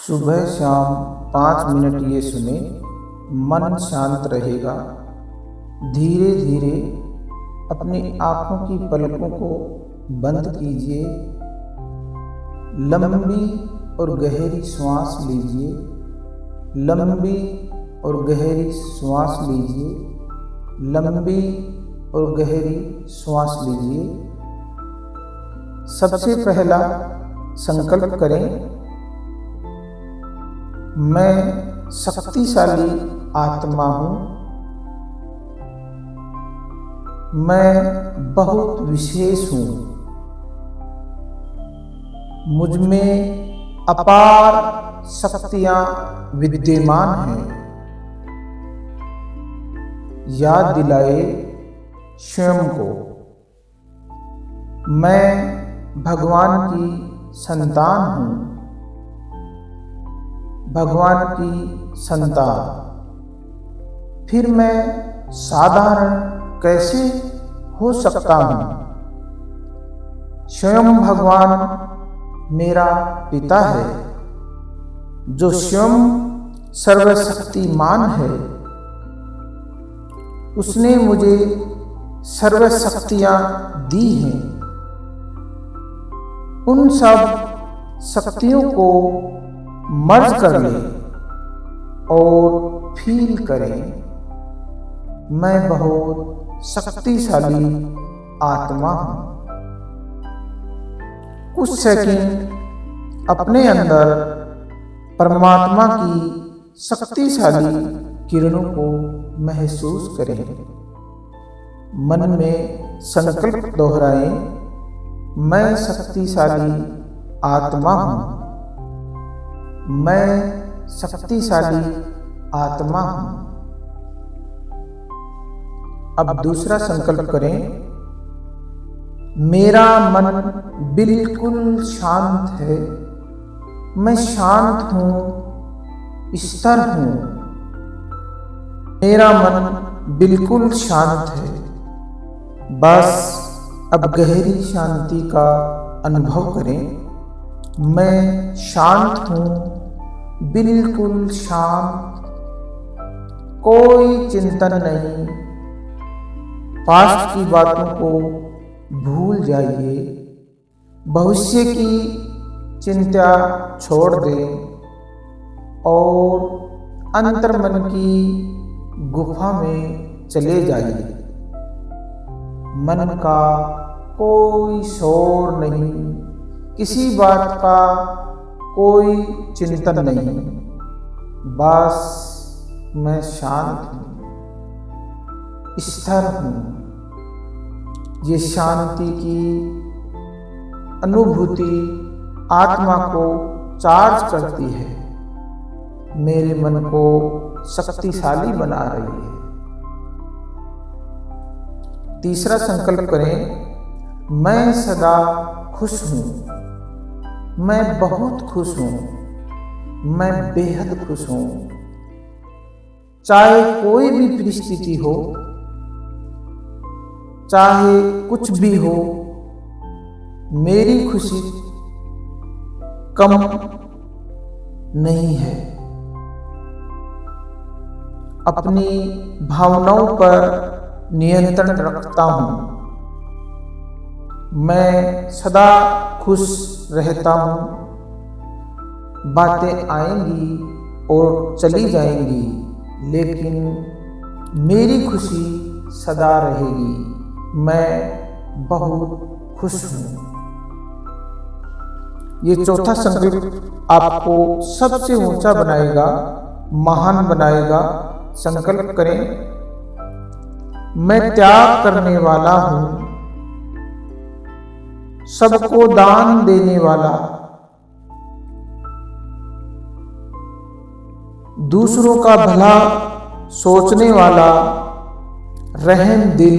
सुबह शाम 5 मिनट ये सुने, मन शांत रहेगा। धीरे धीरे अपनी आँखों की पलकों को बंद कीजिए। लंबी और गहरी श्वास लीजिए। लंबी और गहरी श्वास लीजिए। लंबी और गहरी श्वास लीजिए। सबसे पहला संकल्प करें, मैं शक्तिशाली आत्मा हूँ। मैं बहुत विशेष हूँ। मुझ में अपार शक्तियाँ विद्यमान हैं। याद दिलाए स्वयं को, मैं भगवान की संतान हूँ। भगवान की संतान। फिर मैं साधारण कैसे हो सकता हूँ? स्वयं भगवान मेरा पिता है, जो स्वयं सर्वशक्तिमान है। उसने मुझे सर्वशक्तियाँ दी हैं। उन सब शक्तियों को मर्ज कर लें और फील करें, मैं बहुत शक्तिशाली आत्मा हूँ। कुछ सेकंड अपने अंदर परमात्मा की शक्तिशाली किरणों को महसूस करें। मन में संकल्प दोहराएं, मैं शक्तिशाली आत्मा हूँ। मैं शक्तिशाली आत्मा हूँ। अब दूसरा संकल्प करें, मेरा मन बिल्कुल शांत है। मैं शांत हूँ, स्थिर हूँ। मेरा मन बिल्कुल शांत है। बस अब गहरी शांति का अनुभव करें। मैं शांत हूँ, बिल्कुल शांत। कोई चिंतन नहीं। पास्ट की बातों को भूल जाइए। भविष्य की चिंता छोड़ दें और अंतर्मन की गुफा में चले जाइए। मन का कोई शोर नहीं, किसी बात का कोई चिंतन नहीं। बस मैं शांत हूँ, स्थिर हूँ। ये शांति की अनुभूति आत्मा को चार्ज करती है, मेरे मन को शक्तिशाली बना रही है। तीसरा संकल्प करें, मैं सदा खुश हूँ। मैं बहुत खुश हूँ। मैं बेहद खुश हूँ। चाहे कोई भी परिस्थिति हो, चाहे कुछ भी हो, मेरी खुशी कम नहीं है। अपनी भावनाओं पर नियंत्रण रखता हूँ। मैं सदा खुश रहता हूँ। बातें आएंगी और चली जाएंगी, लेकिन मेरी खुशी सदा रहेगी। मैं बहुत खुश हूँ। ये चौथा संकल्प आपको सबसे ऊंचा बनाएगा, महान बनाएगा। संकल्प करें, मैं त्याग करने वाला हूँ, सबको दान देने वाला, दूसरों का भला सोचने वाला, रहम दिल,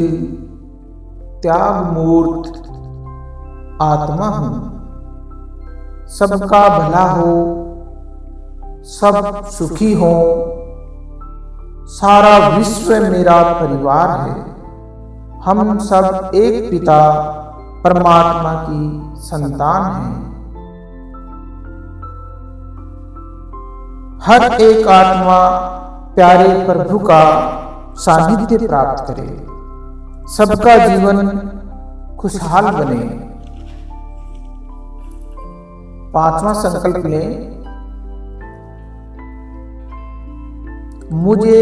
त्याग मूर्त आत्मा हूँ। सबका भला हो, सब सुखी हो। सारा विश्व मेरा परिवार है। हम सब एक पिता परमात्मा की संतान हैं। हर एक आत्मा प्यारे प्रभु का सानिध्य प्राप्त करे, सबका जीवन खुशहाल बने। पांचवा संकल्प लें, मुझे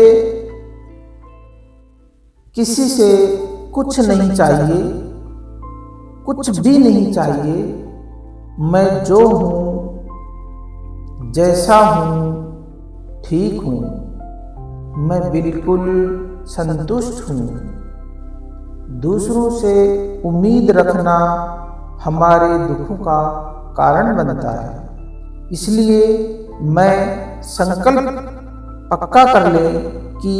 किसी से कुछ नहीं चाहिए, कुछ भी नहीं चाहिए। मैं जो हूं, जैसा हूं, ठीक हूं। मैं बिल्कुल संतुष्ट हूं। दूसरों से उम्मीद रखना हमारे दुखों का कारण बनता है। इसलिए मैं संकल्प पक्का कर ले कि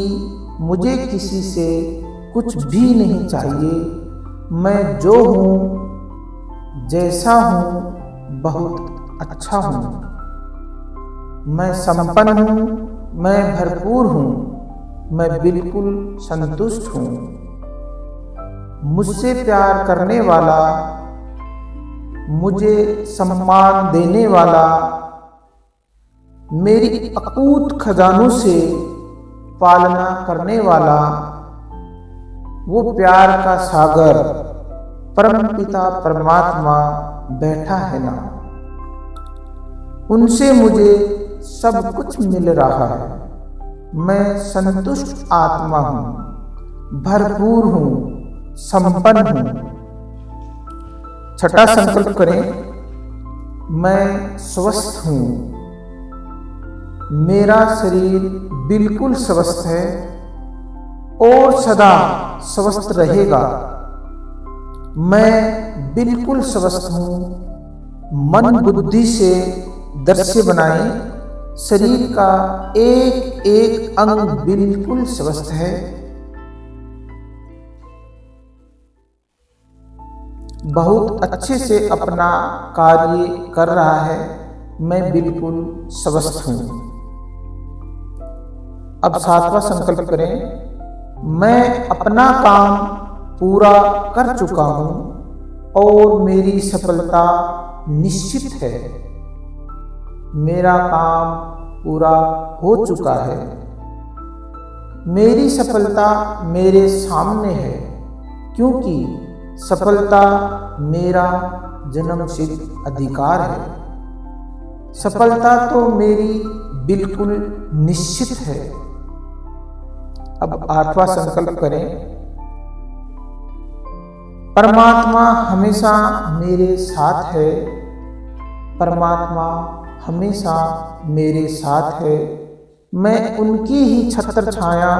मुझे किसी से कुछ भी नहीं चाहिए। मैं जो हूं, जैसा हूं, बहुत अच्छा हूं। मैं संपन्न हूं, मैं भरपूर हूं, मैं बिल्कुल संतुष्ट हूं। मुझसे प्यार करने वाला, मुझे सम्मान देने वाला, मेरी अकूत खजानों से पालना करने वाला, वो प्यार का सागर परमपिता परमात्मा बैठा है ना, उनसे मुझे सब कुछ मिल रहा है। मैं संतुष्ट आत्मा हूं, भरपूर हूं, संपन्न हूं। छठा संकल्प करें, मैं स्वस्थ हूं। मेरा शरीर बिल्कुल स्वस्थ है और सदा स्वस्थ रहेगा। मैं बिल्कुल स्वस्थ हूं। मन बुद्धि से दृश्य बनाए, शरीर का एक एक अंग बिल्कुल स्वस्थ है। बहुत अच्छे से अपना कार्य कर रहा है। मैं बिल्कुल स्वस्थ हूं। अब सातवां संकल्प करें, मैं अपना काम पूरा कर चुका हूं और मेरी सफलता निश्चित है। मेरा काम पूरा हो चुका है। मेरी सफलता मेरे सामने है, क्योंकि सफलता मेरा जन्मसिद्ध अधिकार है। सफलता तो मेरी बिल्कुल निश्चित है। अब आठवां संकल्प करें, परमात्मा हमेशा मेरे साथ है। परमात्मा हमेशा मेरे साथ है। मैं उनकी ही छत्र छाया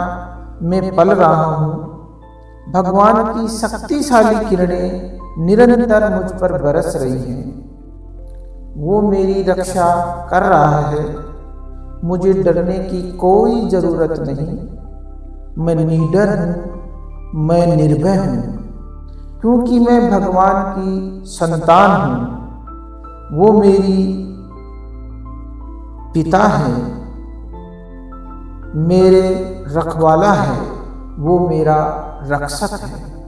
में पल रहा हूं। भगवान की शक्तिशाली किरणें निरंतर मुझ पर बरस रही हैं। वो मेरी रक्षा कर रहा है। मुझे डरने की कोई जरूरत नहीं। मैं निडर हूं, मैं निर्भय हूं, क्योंकि मैं भगवान की संतान हूं। वो मेरी पिता है, मेरे रखवाला है, वो मेरा रक्षक है।